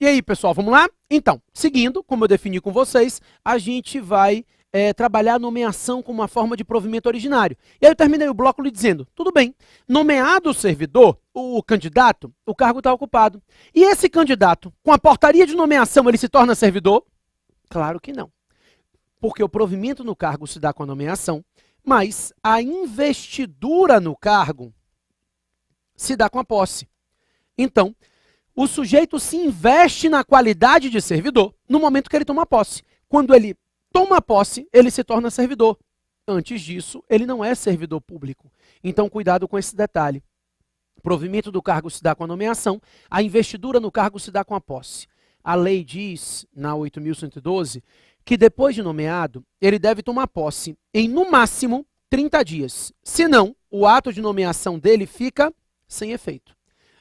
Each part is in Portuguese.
aí, pessoal, vamos lá? Então, seguindo, como eu defini com vocês, a gente vai trabalhar a nomeação como uma forma de provimento originário. E aí eu terminei o bloco lhe dizendo, tudo bem, nomeado o servidor, o candidato, o cargo está ocupado. E esse candidato, com a portaria de nomeação, ele se torna servidor? Claro que não. Porque o provimento no cargo se dá com a nomeação, mas a investidura no cargo se dá com a posse. Então, o sujeito se investe na qualidade de servidor no momento que ele toma posse. Quando ele toma posse, ele se torna servidor. Antes disso, ele não é servidor público. Então, cuidado com esse detalhe. O provimento do cargo se dá com a nomeação, a investidura no cargo se dá com a posse. A lei diz, na 8.112, que depois de nomeado, ele deve tomar posse em, no máximo, 30 dias. Senão, o ato de nomeação dele fica sem efeito.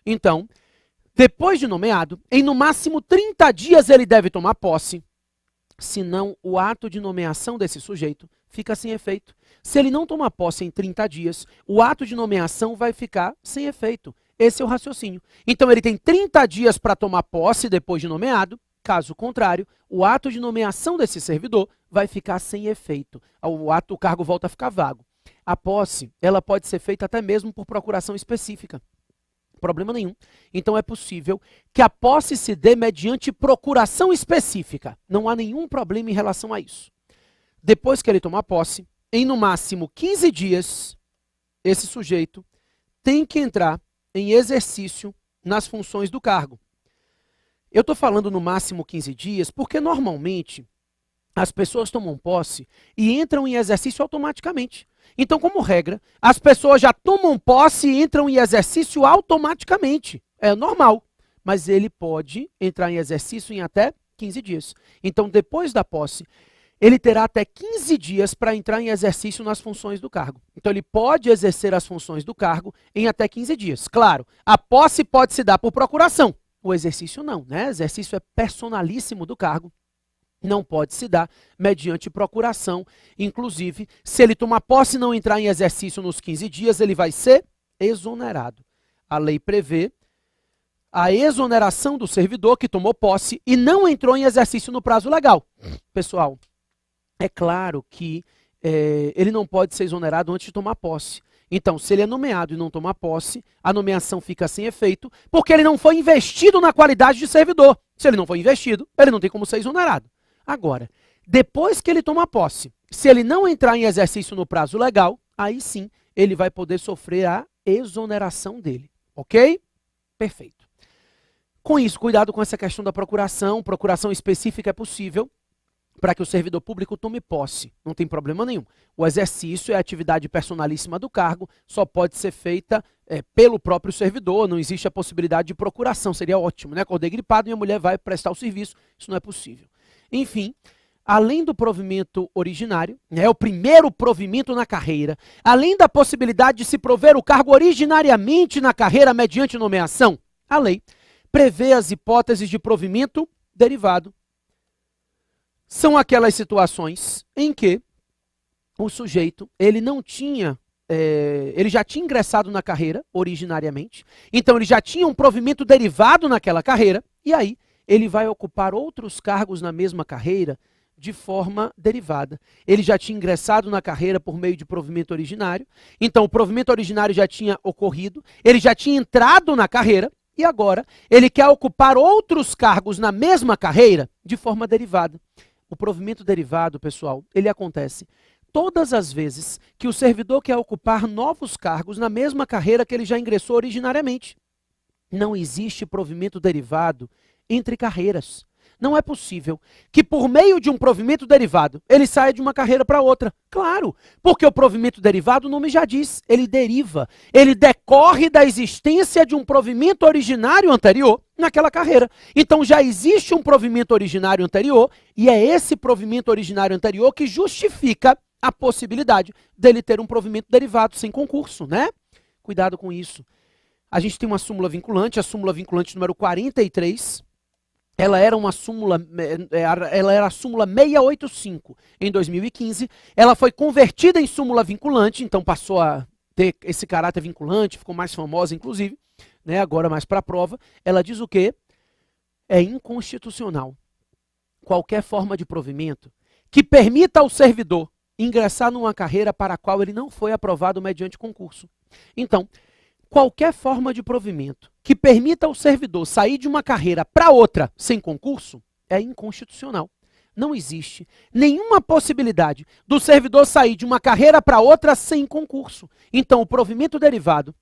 Então, depois de nomeado, em no máximo 30 dias ele deve tomar posse, senão o ato de nomeação desse sujeito fica sem efeito. Se ele não tomar posse em 30 dias, o ato de nomeação vai ficar sem efeito. Esse é o raciocínio. Então ele tem 30 dias para tomar posse depois de nomeado, caso contrário, o ato de nomeação desse servidor vai ficar sem efeito. O cargo volta a ficar vago. A posse, ela pode ser feita até mesmo por procuração específica. Problema nenhum. Então é possível que a posse se dê mediante procuração específica. Não há nenhum problema em relação a isso. Depois que ele tomar posse, em no máximo 15 dias, esse sujeito tem que entrar em exercício nas funções do cargo. Eu estou falando no máximo 15 dias porque normalmente as pessoas tomam posse e entram em exercício automaticamente. Então, como regra, as pessoas já tomam posse e entram em exercício automaticamente. É normal, mas ele pode entrar em exercício em até 15 dias. Então, depois da posse, ele terá até 15 dias para entrar em exercício nas funções do cargo. Então, ele pode exercer as funções do cargo em até 15 dias. Claro, a posse pode se dar por procuração. O exercício não, né? O exercício é personalíssimo do cargo. Não pode se dar mediante procuração. Inclusive, se ele tomar posse e não entrar em exercício nos 15 dias, ele vai ser exonerado. A lei prevê a exoneração do servidor que tomou posse e não entrou em exercício no prazo legal. Pessoal, é claro que ele não pode ser exonerado antes de tomar posse. Então, se ele é nomeado e não tomar posse, a nomeação fica sem efeito, porque ele não foi investido na qualidade de servidor. Se ele não foi investido, ele não tem como ser exonerado. Agora, depois que ele toma posse, se ele não entrar em exercício no prazo legal, aí sim ele vai poder sofrer a exoneração dele. Ok? Perfeito. Com isso, cuidado com essa questão da procuração. Procuração específica é possível para que o servidor público tome posse. Não tem problema nenhum. O exercício é a atividade personalíssima do cargo, só pode ser feita pelo próprio servidor, não existe a possibilidade de procuração. Seria ótimo, né? Acordei gripado e a mulher vai prestar o serviço. Isso não é possível. Enfim, além do provimento originário, o primeiro provimento na carreira, além da possibilidade de se prover o cargo originariamente na carreira mediante nomeação, a lei prevê as hipóteses de provimento derivado. São aquelas situações em que o sujeito ele já tinha ingressado na carreira originariamente, então ele já tinha um provimento derivado naquela carreira, e aí ele vai ocupar outros cargos na mesma carreira de forma derivada. Ele já tinha ingressado na carreira por meio de provimento originário, então o provimento originário já tinha ocorrido, ele já tinha entrado na carreira, e agora ele quer ocupar outros cargos na mesma carreira de forma derivada. O provimento derivado, pessoal, ele acontece todas as vezes que o servidor quer ocupar novos cargos na mesma carreira que ele já ingressou originariamente. Não existe provimento derivado entre carreiras. Não é possível que por meio de um provimento derivado ele saia de uma carreira para outra. Claro, porque o provimento derivado, o nome já diz, ele deriva. Ele decorre da existência de um provimento originário anterior naquela carreira. Então já existe um provimento originário anterior e é esse provimento originário anterior que justifica a possibilidade dele ter um provimento derivado sem concurso, né? Cuidado com isso. A gente tem uma súmula vinculante, a súmula vinculante número 43, ela era a súmula 685 em 2015, ela foi convertida em súmula vinculante, então passou a ter esse caráter vinculante, ficou mais famosa inclusive, né, agora mais para a prova. Ela diz o quê? É inconstitucional qualquer forma de provimento que permita ao servidor ingressar numa carreira para a qual ele não foi aprovado mediante concurso. Então, qualquer forma de provimento que permita ao servidor sair de uma carreira para outra sem concurso é inconstitucional. Não existe nenhuma possibilidade do servidor sair de uma carreira para outra sem concurso. Então, o provimento derivado,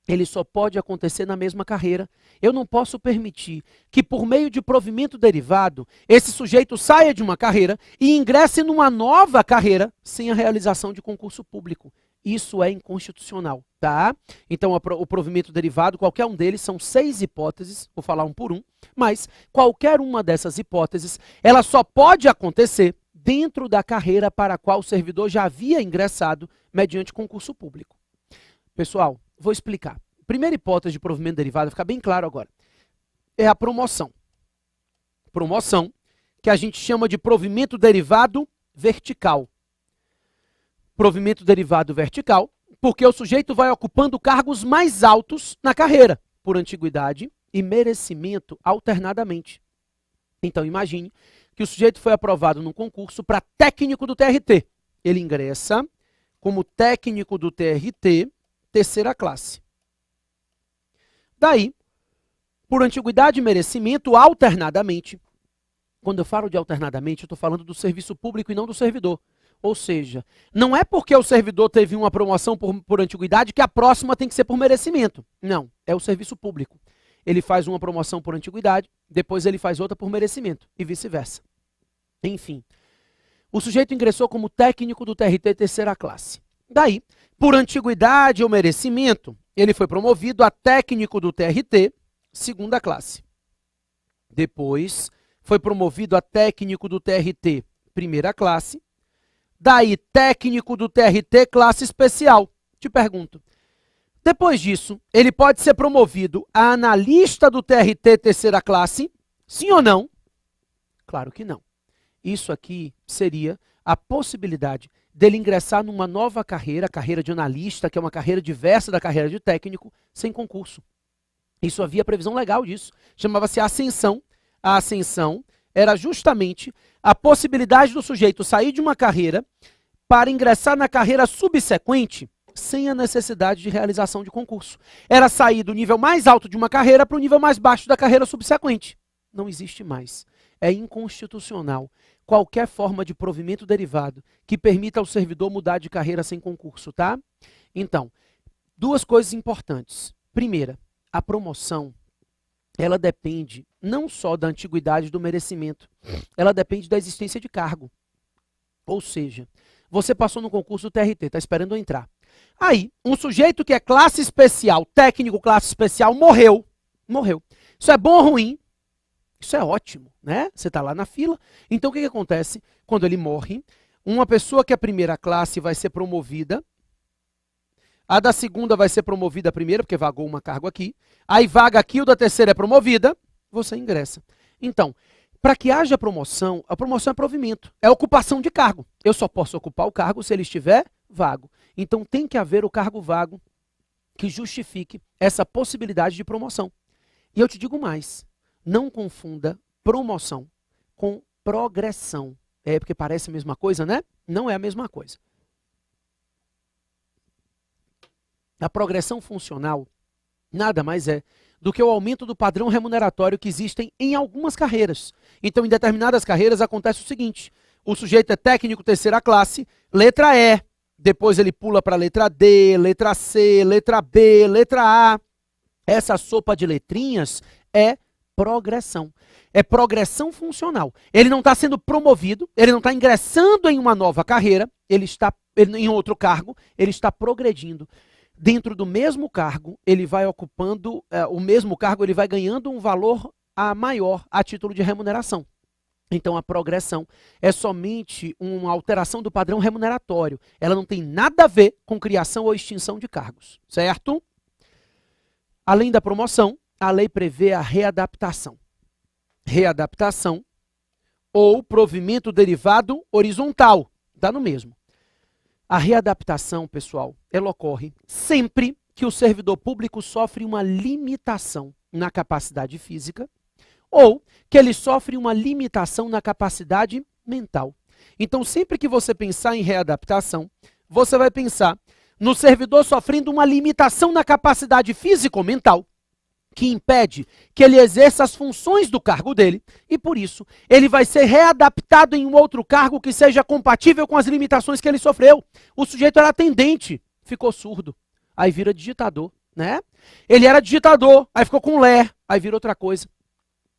ele só pode acontecer na mesma carreira. Eu não posso permitir que, por meio de provimento derivado, esse sujeito saia de uma carreira e ingresse numa nova carreira sem a realização de concurso público. Isso é inconstitucional, tá? Então, o provimento derivado, qualquer um deles, são 6 hipóteses, vou falar um por um, mas qualquer uma dessas hipóteses, ela só pode acontecer dentro da carreira para a qual o servidor já havia ingressado mediante concurso público. Pessoal, vou explicar. Primeira hipótese de provimento derivado, fica bem claro agora, é a promoção. Promoção, que a gente chama de provimento derivado vertical. Provimento derivado vertical, porque o sujeito vai ocupando cargos mais altos na carreira, por antiguidade e merecimento alternadamente. Então, imagine que o sujeito foi aprovado num concurso para técnico do TRT. Ele ingressa como técnico do TRT, terceira classe. Daí, por antiguidade e merecimento, alternadamente, quando eu falo de alternadamente, eu estou falando do serviço público e não do servidor. Ou seja, não é porque o servidor teve uma promoção por antiguidade que a próxima tem que ser por merecimento. Não, é o serviço público. Ele faz uma promoção por antiguidade, depois ele faz outra por merecimento, e vice-versa. Enfim, o sujeito ingressou como técnico do TRT terceira classe. Daí, por antiguidade ou merecimento, ele foi promovido a técnico do TRT segunda classe. Depois, foi promovido a técnico do TRT primeira classe. Daí, técnico do TRT classe especial. Te pergunto, depois disso, ele pode ser promovido a analista do TRT terceira classe? Sim ou não? Claro que não. Isso aqui seria a possibilidade dele ingressar numa nova carreira, a carreira de analista, que é uma carreira diversa da carreira de técnico, sem concurso. Isso havia previsão legal disso. Chamava-se ascensão. A ascensão era justamente a possibilidade do sujeito sair de uma carreira para ingressar na carreira subsequente sem a necessidade de realização de concurso. Era sair do nível mais alto de uma carreira para o nível mais baixo da carreira subsequente. Não existe mais. É inconstitucional qualquer forma de provimento derivado que permita ao servidor mudar de carreira sem concurso, tá? Então, duas coisas importantes. Primeira, a promoção, ela depende não só da antiguidade do merecimento, ela depende da existência de cargo. Ou seja, você passou no concurso do TRT, está esperando entrar. Aí, um sujeito que é classe especial, técnico classe especial, morreu. Isso é bom ou ruim? Isso é ótimo, né? Você está lá na fila. Então, o que acontece? Quando ele morre, uma pessoa que é primeira classe vai ser promovida, a da segunda vai ser promovida primeiro, porque vagou uma cargo aqui, aí vaga aqui, o da terceira é promovida, você ingressa. Então, para que haja promoção, a promoção é provimento, é ocupação de cargo. Eu só posso ocupar o cargo se ele estiver vago. Então, tem que haver o cargo vago que justifique essa possibilidade de promoção. E eu te digo mais, não confunda promoção com progressão. É porque parece a mesma coisa, né? Não é a mesma coisa. A progressão funcional nada mais é do que o aumento do padrão remuneratório que existem em algumas carreiras. Então, em determinadas carreiras acontece o seguinte, o sujeito é técnico terceira classe, letra E, depois ele pula para a letra D, letra C, letra B, letra A. Essa sopa de letrinhas é progressão. É progressão funcional. Ele não está sendo promovido, ele não está ingressando em uma nova carreira, ele está em outro cargo, ele está progredindo. Dentro do mesmo cargo, ele vai ocupando, o mesmo cargo, ele vai ganhando um valor maior a título de remuneração. Então, a progressão é somente uma alteração do padrão remuneratório. Ela não tem nada a ver com criação ou extinção de cargos, certo? Além da promoção, a lei prevê a readaptação. Readaptação ou provimento derivado horizontal, dá no mesmo. A readaptação, pessoal, ela ocorre sempre que o servidor público sofre uma limitação na capacidade física ou que ele sofre uma limitação na capacidade mental. Então, sempre que você pensar em readaptação, você vai pensar no servidor sofrendo uma limitação na capacidade físico-mental, que impede que ele exerça as funções do cargo dele, e por isso ele vai ser readaptado em um outro cargo que seja compatível com as limitações que ele sofreu. O sujeito era atendente, ficou surdo, aí vira digitador, né? Ele era digitador, aí ficou com ler, aí vira outra coisa.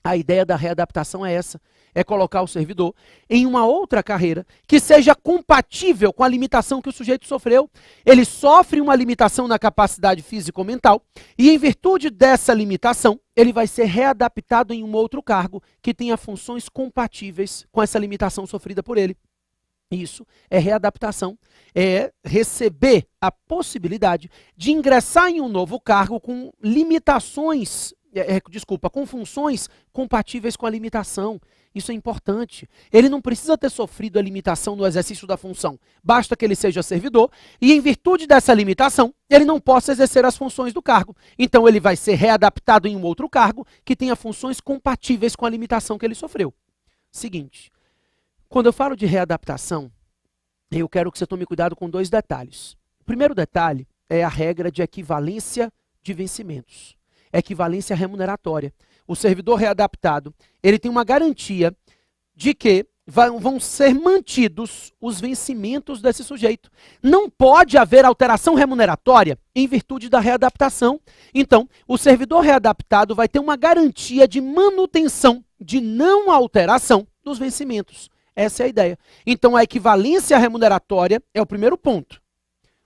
A ideia da readaptação é essa, é colocar o servidor em uma outra carreira que seja compatível com a limitação que o sujeito sofreu. Ele sofre uma limitação na capacidade físico-mental e, em virtude dessa limitação, ele vai ser readaptado em um outro cargo que tenha funções compatíveis com essa limitação sofrida por ele. Isso é readaptação, é receber a possibilidade de ingressar em um novo cargo com limitações, com funções compatíveis com a limitação. Isso é importante. Ele não precisa ter sofrido a limitação no exercício da função. Basta que ele seja servidor e, em virtude dessa limitação, ele não possa exercer as funções do cargo. Então, ele vai ser readaptado em um outro cargo que tenha funções compatíveis com a limitação que ele sofreu. Seguinte, quando eu falo de readaptação, eu quero que você tome cuidado com dois detalhes. O primeiro detalhe é a regra de equivalência de vencimentos. Equivalência remuneratória. O servidor readaptado, ele tem uma garantia de que vão ser mantidos os vencimentos desse sujeito. Não pode haver alteração remuneratória em virtude da readaptação. Então, o servidor readaptado vai ter uma garantia de manutenção, de não alteração dos vencimentos. Essa é a ideia. Então, a equivalência remuneratória é o primeiro ponto.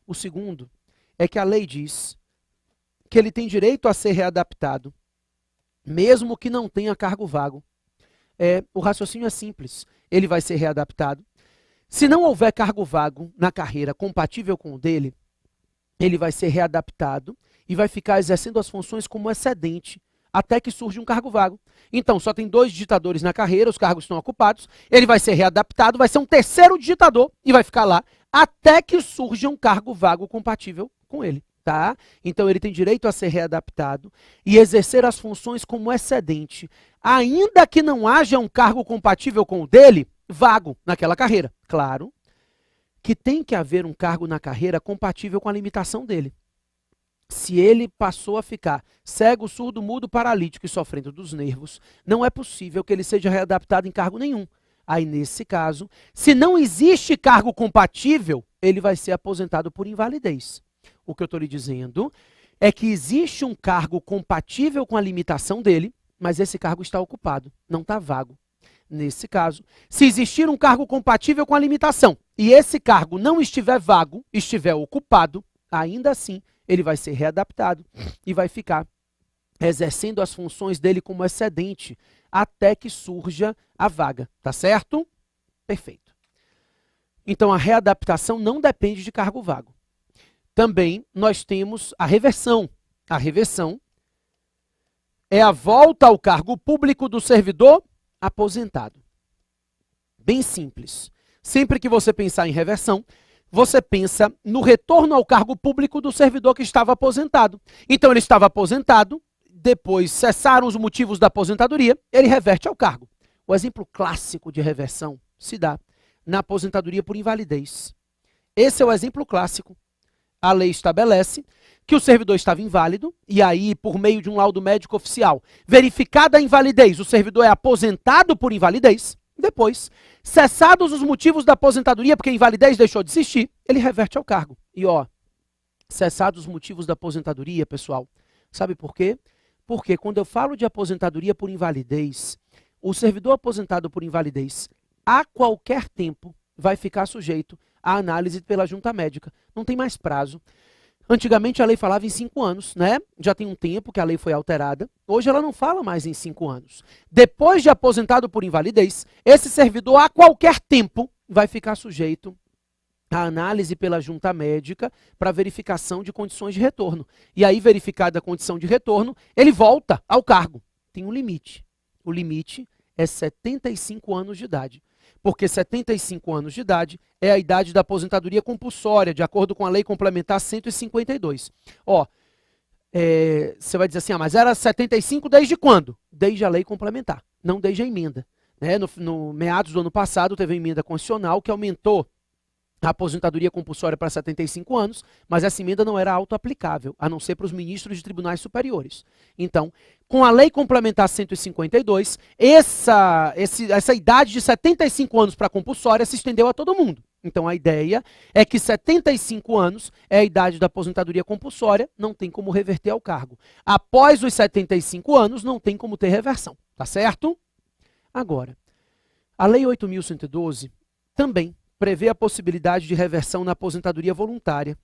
O segundo é que a lei diz que ele tem direito a ser readaptado, mesmo que não tenha cargo vago. O raciocínio é simples. Ele vai ser readaptado. Se não houver cargo vago na carreira compatível com o dele, ele vai ser readaptado e vai ficar exercendo as funções como excedente, até que surja um cargo vago. Então, só tem 2 digitadores na carreira, os cargos estão ocupados, ele vai ser readaptado, vai ser um terceiro digitador e vai ficar lá até que surja um cargo vago compatível com ele. Tá? Então, ele tem direito a ser readaptado e exercer as funções como excedente, ainda que não haja um cargo compatível com o dele, vago naquela carreira. Claro que tem que haver um cargo na carreira compatível com a limitação dele. Se ele passou a ficar cego, surdo, mudo, paralítico e sofrendo dos nervos, não é possível que ele seja readaptado em cargo nenhum. Aí, nesse caso, se não existe cargo compatível, ele vai ser aposentado por invalidez. O que eu estou lhe dizendo é que existe um cargo compatível com a limitação dele, mas esse cargo está ocupado, não está vago. Nesse caso, se existir um cargo compatível com a limitação e esse cargo não estiver vago, estiver ocupado, ainda assim, ele vai ser readaptado e vai ficar exercendo as funções dele como excedente até que surja a vaga, tá certo? Perfeito. Então, a readaptação não depende de cargo vago. Também nós temos a reversão. A reversão é a volta ao cargo público do servidor aposentado. Bem simples. Sempre que você pensar em reversão, você pensa no retorno ao cargo público do servidor que estava aposentado. Então, ele estava aposentado, depois cessaram os motivos da aposentadoria, ele reverte ao cargo. O exemplo clássico de reversão se dá na aposentadoria por invalidez. Esse é o exemplo clássico. A lei estabelece que o servidor estava inválido, e aí, por meio de um laudo médico oficial, verificada a invalidez, o servidor é aposentado por invalidez. Depois, cessados os motivos da aposentadoria, porque a invalidez deixou de existir, ele reverte ao cargo. E cessados os motivos da aposentadoria, pessoal, sabe por quê? Porque quando eu falo de aposentadoria por invalidez, o servidor aposentado por invalidez, a qualquer tempo, vai ficar sujeito à análise pela junta médica. Não tem mais prazo. Antigamente a lei falava em 5 anos, né? Já tem um tempo que a lei foi alterada. Hoje ela não fala mais em 5 anos. Depois de aposentado por invalidez, esse servidor a qualquer tempo vai ficar sujeito à análise pela junta médica para verificação de condições de retorno. E aí, verificada a condição de retorno, ele volta ao cargo. Tem um limite. O limite é 75 anos de idade. Porque 75 anos de idade é a idade da aposentadoria compulsória, de acordo com a Lei Complementar 152. você vai dizer assim, mas era 75 desde quando? Desde a lei complementar, não desde a emenda. Né? No meados do ano passado teve a emenda constitucional que aumentou a aposentadoria compulsória para 75 anos, mas essa emenda não era auto-aplicável, a não ser para os ministros de tribunais superiores. Então, com a lei complementar 152, essa idade de 75 anos para compulsória se estendeu a todo mundo. Então, a ideia é que 75 anos é a idade da aposentadoria compulsória, não tem como reverter ao cargo. Após os 75 anos, não tem como ter reversão, tá certo? Agora, a Lei 8.112 também prevê a possibilidade de reversão na aposentadoria voluntária.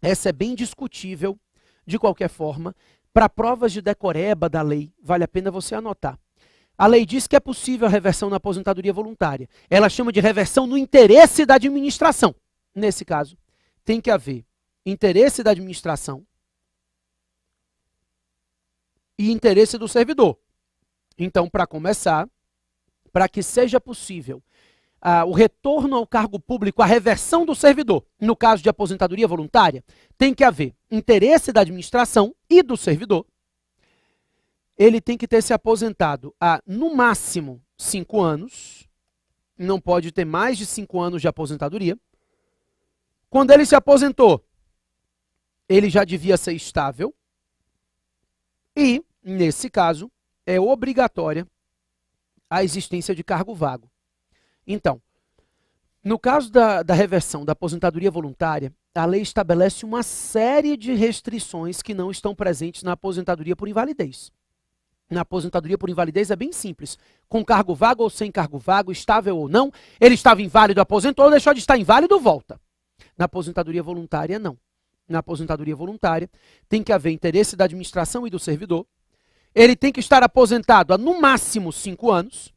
Essa é bem discutível, de qualquer forma. Para provas de decoreba da lei, vale a pena você anotar. A lei diz que é possível a reversão na aposentadoria voluntária. Ela chama de reversão no interesse da administração. Nesse caso, tem que haver interesse da administração e interesse do servidor. Então, para começar, para que seja possível o retorno ao cargo público, a reversão do servidor, no caso de aposentadoria voluntária, tem que haver interesse da administração e do servidor. Ele tem que ter se aposentado há, no máximo, 5 anos. Não pode ter mais de 5 anos de aposentadoria. Quando ele se aposentou, ele já devia ser estável. E, nesse caso, é obrigatória a existência de cargo vago. Então, no caso da reversão da aposentadoria voluntária, a lei estabelece uma série de restrições que não estão presentes na aposentadoria por invalidez. Na aposentadoria por invalidez é bem simples. Com cargo vago ou sem cargo vago, estável ou não, ele estava inválido, aposentou, deixou de estar inválido, volta. Na aposentadoria voluntária, não. Na aposentadoria voluntária, tem que haver interesse da administração e do servidor. Ele tem que estar aposentado há, no máximo, 5 anos.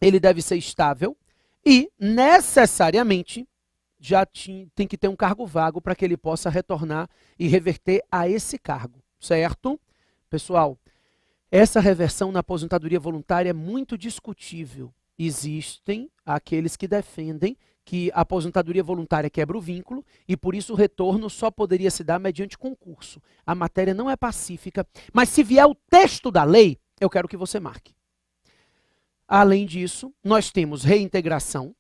Ele deve ser estável. E, necessariamente, já tem que ter um cargo vago para que ele possa retornar e reverter a esse cargo, certo? Pessoal, essa reversão na aposentadoria voluntária é muito discutível. Existem aqueles que defendem que a aposentadoria voluntária quebra o vínculo e, por isso, o retorno só poderia se dar mediante concurso. A matéria não é pacífica, mas se vier o texto da lei, eu quero que você marque. Além disso, nós temos reintegração,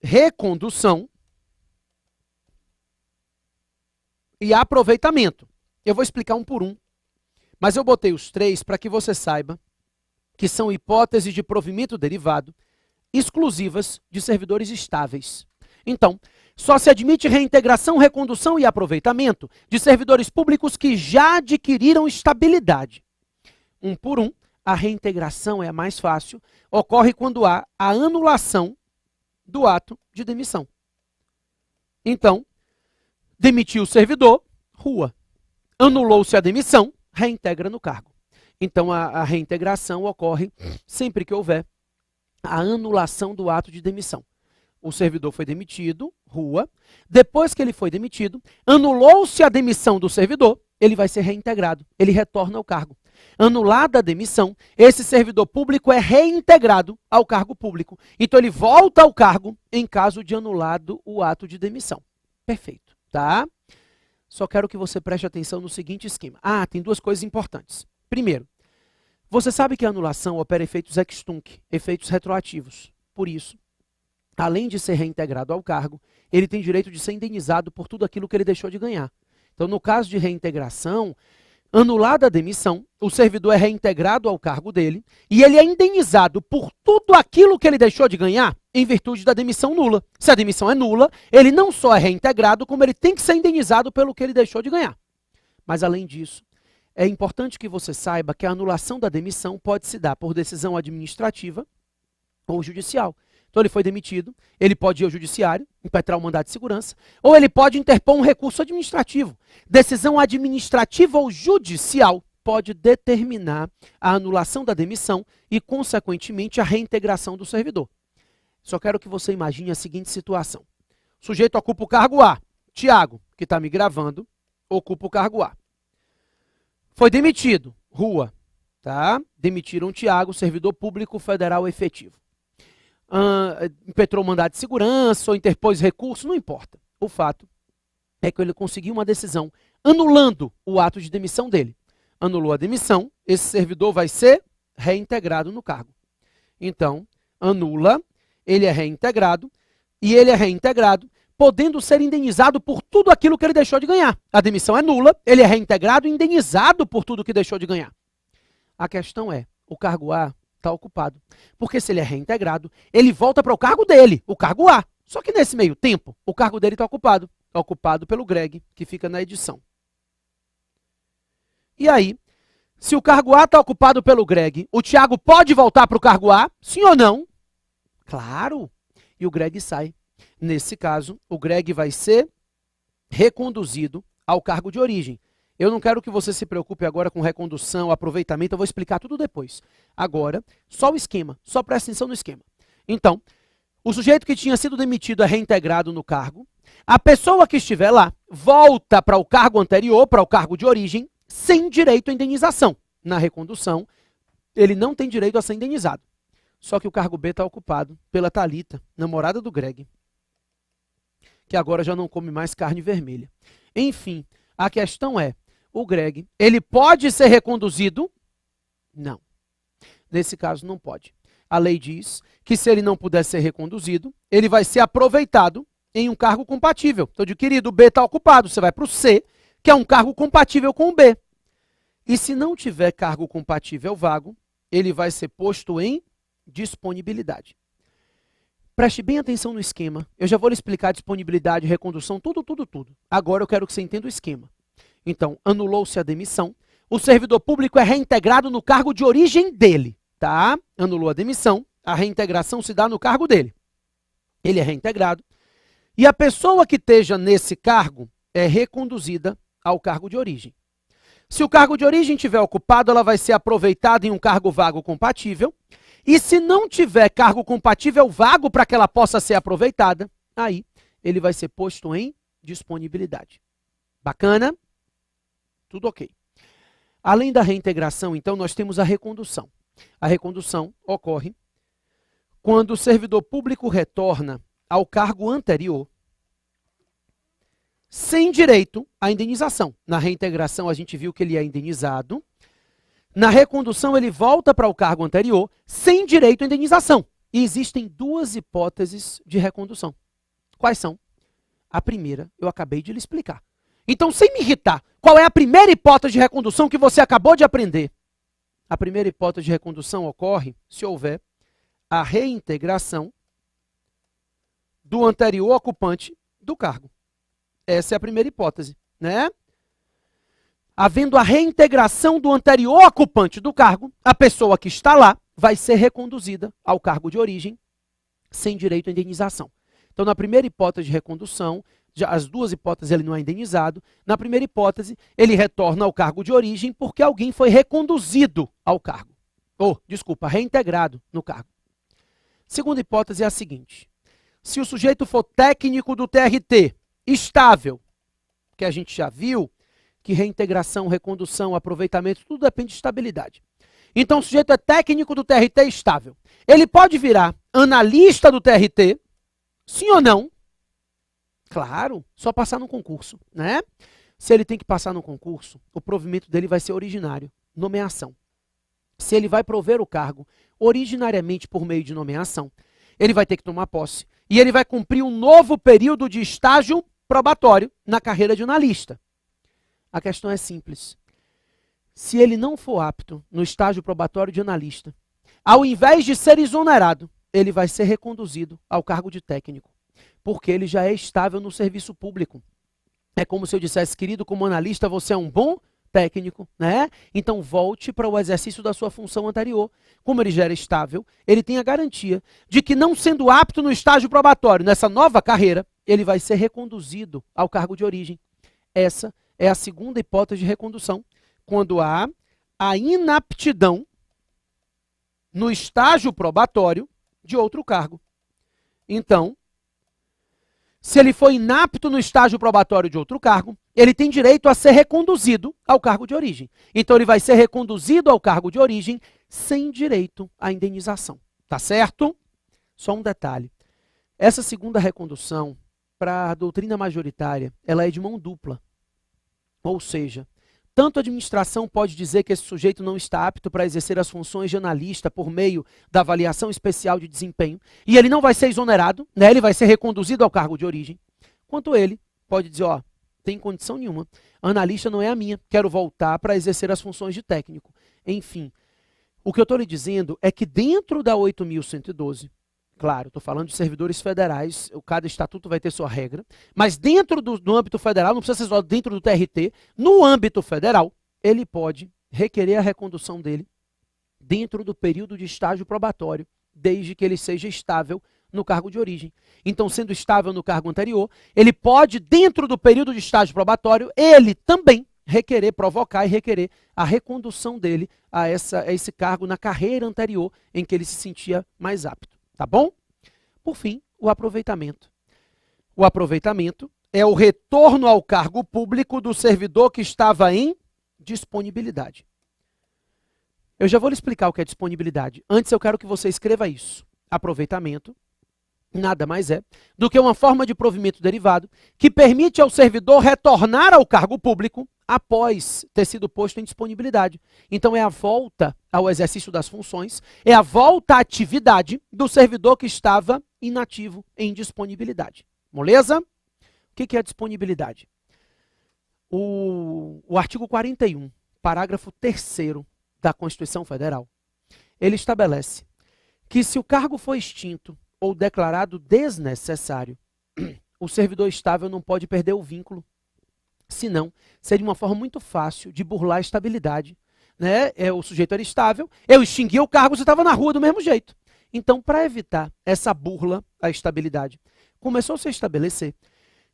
recondução e aproveitamento. Eu vou explicar um por um, mas eu botei os 3 para que você saiba que são hipóteses de provimento derivado exclusivas de servidores estáveis. Então, só se admite reintegração, recondução e aproveitamento de servidores públicos que já adquiriram estabilidade. Um por um. A reintegração é a mais fácil, ocorre quando há a anulação do ato de demissão. Então, demitiu o servidor, rua. Anulou-se a demissão, reintegra no cargo. Então, a reintegração ocorre sempre que houver a anulação do ato de demissão. O servidor foi demitido, rua. Depois que ele foi demitido, anulou-se a demissão do servidor, ele vai ser reintegrado, ele retorna ao cargo. Anulada a demissão, esse servidor público é reintegrado ao cargo público. Então, ele volta ao cargo em caso de anulado o ato de demissão. Perfeito, tá? Só quero que você preste atenção no seguinte esquema. Tem 2 coisas importantes. Primeiro, você sabe que a anulação opera efeitos ex tunc, efeitos retroativos. Por isso, além de ser reintegrado ao cargo, ele tem direito de ser indenizado por tudo aquilo que ele deixou de ganhar. Então, no caso de reintegração, anulada a demissão, o servidor é reintegrado ao cargo dele e ele é indenizado por tudo aquilo que ele deixou de ganhar em virtude da demissão nula. Se a demissão é nula, ele não só é reintegrado, como ele tem que ser indenizado pelo que ele deixou de ganhar. Mas, além disso, é importante que você saiba que a anulação da demissão pode se dar por decisão administrativa ou judicial. Então, ele foi demitido, ele pode ir ao judiciário, impetrar o mandado de segurança, ou ele pode interpor um recurso administrativo. Decisão administrativa ou judicial pode determinar a anulação da demissão e, consequentemente, a reintegração do servidor. Só quero que você imagine a seguinte situação. O sujeito ocupa o cargo A. Tiago, que está me gravando, ocupa o cargo A. Foi demitido. Rua. Tá? Demitiram o Tiago, servidor público federal efetivo. Impetrou mandado de segurança ou interpôs recurso, não importa. O fato é que ele conseguiu uma decisão anulando o ato de demissão dele. Anulou a demissão, esse servidor vai ser reintegrado no cargo. Então, anula, ele é reintegrado, e ele é reintegrado, podendo ser indenizado por tudo aquilo que ele deixou de ganhar. A demissão é nula, ele é reintegrado e indenizado por tudo que deixou de ganhar. A questão é, o cargo A está ocupado. Porque se ele é reintegrado, ele volta para o cargo dele, o cargo A. Só que nesse meio tempo, o cargo dele está ocupado. Está ocupado pelo Greg, que fica na edição. E aí, se o cargo A está ocupado pelo Greg, o Thiago pode voltar para o cargo A? Sim ou não? Claro. E o Greg sai. Nesse caso, o Greg vai ser reconduzido ao cargo de origem. Eu não quero que você se preocupe agora com recondução, aproveitamento, eu vou explicar tudo depois. Agora, só o esquema, só presta atenção no esquema. Então, o sujeito que tinha sido demitido é reintegrado no cargo. A pessoa que estiver lá volta para o cargo anterior, para o cargo de origem, sem direito à indenização. Na recondução, ele não tem direito a ser indenizado. Só que o cargo B está ocupado pela Thalita, namorada do Greg, que agora já não come mais carne vermelha. Enfim, a questão é, o Greg, ele pode ser reconduzido? Não. Nesse caso, não pode. A lei diz que se ele não puder ser reconduzido, ele vai ser aproveitado em um cargo compatível. Então, de querido, o B está ocupado, você vai para o C, que é um cargo compatível com o B. E se não tiver cargo compatível vago, ele vai ser posto em disponibilidade. Preste bem atenção no esquema. Eu já vou lhe explicar disponibilidade, recondução, tudo. Agora eu quero que você entenda o esquema. Então, anulou-se a demissão. O servidor público é reintegrado no cargo de origem dele, tá? Anulou a demissão, a reintegração se dá no cargo dele. Ele é reintegrado. E a pessoa que esteja nesse cargo é reconduzida ao cargo de origem. Se o cargo de origem estiver ocupado, ela vai ser aproveitada em um cargo vago compatível. E se não tiver cargo compatível vago para que ela possa ser aproveitada, aí ele vai ser posto em disponibilidade. Bacana? Tudo ok. Além da reintegração, então, nós temos a recondução. A recondução ocorre quando o servidor público retorna ao cargo anterior sem direito à indenização. Na reintegração, a gente viu que ele é indenizado. Na recondução, ele volta para o cargo anterior sem direito à indenização. E existem duas hipóteses de recondução. Quais são? A primeira, eu acabei de lhe explicar. Então, sem me irritar, qual é a primeira hipótese de recondução que você acabou de aprender? A primeira hipótese de recondução ocorre se houver a reintegração do anterior ocupante do cargo. Essa é a primeira hipótese, né? Havendo a reintegração do anterior ocupante do cargo, a pessoa que está lá vai ser reconduzida ao cargo de origem sem direito à indenização. Então, na primeira hipótese de recondução, as duas hipóteses ele não é indenizado. Na primeira hipótese, ele retorna ao cargo de origem porque alguém foi reconduzido ao cargo. Reintegrado no cargo. Segunda hipótese é a seguinte. Se o sujeito for técnico do TRT, estável, que a gente já viu, que reintegração, recondução, aproveitamento, tudo depende de estabilidade. Então, o sujeito é técnico do TRT estável. Ele pode virar analista do TRT, sim ou não? Claro, só passar no concurso, né? Se ele tem que passar no concurso, o provimento dele vai ser originário, nomeação. Se ele vai prover o cargo originariamente por meio de nomeação, ele vai ter que tomar posse e ele vai cumprir um novo período de estágio probatório na carreira de analista. A questão é simples. Se ele não for apto no estágio probatório de analista, ao invés de ser exonerado, ele vai ser reconduzido ao cargo de técnico, porque ele já é estável no serviço público. É como se eu dissesse, querido, como analista, você é um bom técnico, né? Então volte para o exercício da sua função anterior. Como ele já era estável, ele tem a garantia de que, não sendo apto no estágio probatório, nessa nova carreira, ele vai ser reconduzido ao cargo de origem. Essa é a segunda hipótese de recondução, quando há a inaptidão no estágio probatório de outro cargo. Então, se ele for inapto no estágio probatório de outro cargo, ele tem direito a ser reconduzido ao cargo de origem. Então, ele vai ser reconduzido ao cargo de origem sem direito à indenização. Tá certo? Só um detalhe. Essa segunda recondução, para a doutrina majoritária, ela é de mão dupla. Ou seja, tanto a administração pode dizer que esse sujeito não está apto para exercer as funções de analista por meio da avaliação especial de desempenho, e ele não vai ser exonerado, né? Ele vai ser reconduzido ao cargo de origem, quanto ele pode dizer, ó, tem condição nenhuma, analista não é a minha, quero voltar para exercer as funções de técnico. Enfim, o que eu estou lhe dizendo é que dentro da 8.112, claro, estou falando de servidores federais, cada estatuto vai ter sua regra, mas dentro do âmbito federal, não precisa ser só dentro do TRT, no âmbito federal, ele pode requerer a recondução dele dentro do período de estágio probatório, desde que ele seja estável no cargo de origem. Então, sendo estável no cargo anterior, ele pode, dentro do período de estágio probatório, ele também requerer, provocar e requerer a recondução dele a esse cargo na carreira anterior em que ele se sentia mais apto. Tá bom? Por fim, o aproveitamento. O aproveitamento é o retorno ao cargo público do servidor que estava em disponibilidade. Eu já vou lhe explicar o que é disponibilidade. Antes eu quero que você escreva isso. Aproveitamento nada mais é do que uma forma de provimento derivado que permite ao servidor retornar ao cargo público após ter sido posto em disponibilidade. Então, é a volta ao exercício das funções, é a volta à atividade do servidor que estava inativo, em disponibilidade. Moleza? O que é a disponibilidade? O artigo 41, parágrafo 3º da Constituição Federal, ele estabelece que se o cargo for extinto ou declarado desnecessário, o servidor estável não pode perder o vínculo. Senão, seria uma forma muito fácil de burlar a estabilidade. Né? O sujeito era estável, eu extingui o cargo, você estava na rua do mesmo jeito. Então, para evitar essa burla à estabilidade, começou-se a estabelecer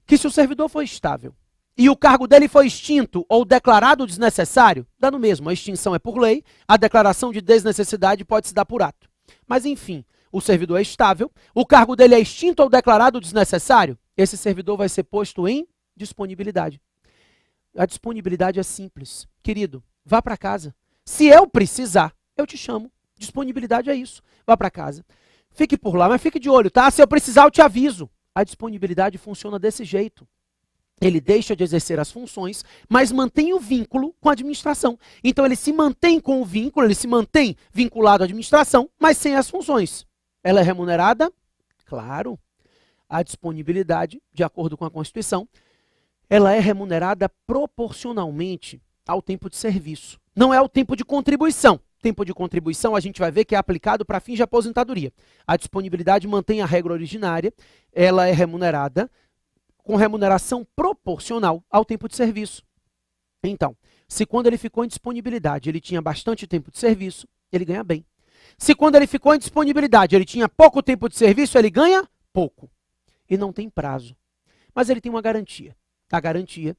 que se o servidor for estável e o cargo dele foi extinto ou declarado desnecessário, dá no mesmo, a extinção é por lei, a declaração de desnecessidade pode se dar por ato. Mas, enfim, o servidor é estável, o cargo dele é extinto ou declarado desnecessário, esse servidor vai ser posto em disponibilidade. A disponibilidade é simples. Querido, vá para casa. Se eu precisar, eu te chamo. Disponibilidade é isso. Vá para casa. Fique por lá, mas fique de olho, tá? Se eu precisar, eu te aviso. A disponibilidade funciona desse jeito. Ele deixa de exercer as funções, mas mantém o vínculo com a administração. Então, ele se mantém com o vínculo, ele se mantém vinculado à administração, mas sem as funções. Ela é remunerada? Claro. A disponibilidade, de acordo com a Constituição, ela é remunerada proporcionalmente ao tempo de serviço. Não é o tempo de contribuição. Tempo de contribuição a gente vai ver que é aplicado para fins de aposentadoria. A disponibilidade mantém a regra originária, ela é remunerada com remuneração proporcional ao tempo de serviço. Então, se quando ele ficou em disponibilidade ele tinha bastante tempo de serviço, ele ganha bem. Se quando ele ficou em disponibilidade ele tinha pouco tempo de serviço, ele ganha pouco. E não tem prazo. Mas ele tem uma garantia. A garantia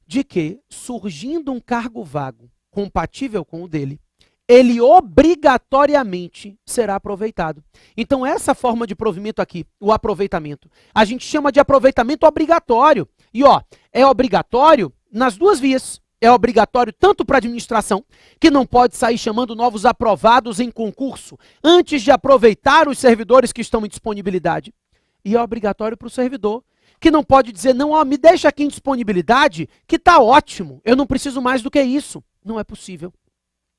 de que, surgindo um cargo vago compatível com o dele, ele obrigatoriamente será aproveitado. Então, essa forma de provimento aqui, o aproveitamento, a gente chama de aproveitamento obrigatório. E, ó, é obrigatório nas duas vias. É obrigatório tanto para a administração, que não pode sair chamando novos aprovados em concurso antes de aproveitar os servidores que estão em disponibilidade. E é obrigatório para o servidor, que não pode dizer, não, ó, me deixa aqui em disponibilidade, que está ótimo, eu não preciso mais do que isso. Não é possível.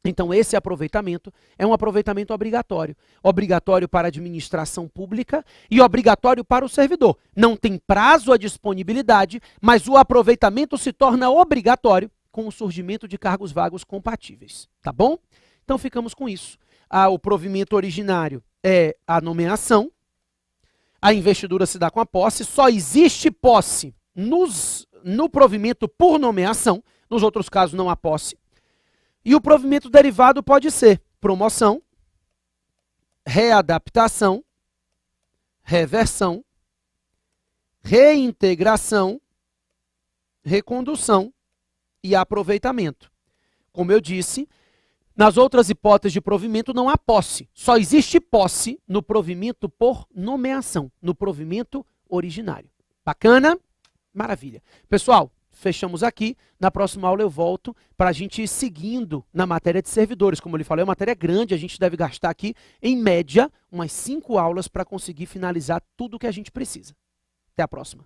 Então, esse aproveitamento é um aproveitamento obrigatório. Obrigatório para a administração pública e obrigatório para o servidor. Não tem prazo a disponibilidade, mas o aproveitamento se torna obrigatório com o surgimento de cargos vagos compatíveis. Tá bom? Então, ficamos com isso. O provimento originário é a nomeação. A investidura se dá com a posse. Só existe posse no provimento por nomeação. Nos outros casos, não há posse. E o provimento derivado pode ser promoção, readaptação, reversão, reintegração, recondução e aproveitamento. Como eu disse, nas outras hipóteses de provimento não há posse. Só existe posse no provimento por nomeação, no provimento originário. Bacana? Maravilha. Pessoal, fechamos aqui. Na próxima aula eu volto para a gente ir seguindo na matéria de servidores. Como eu lhe falei, é uma matéria grande, a gente deve gastar aqui, em média, umas 5 aulas para conseguir finalizar tudo o que a gente precisa. Até a próxima.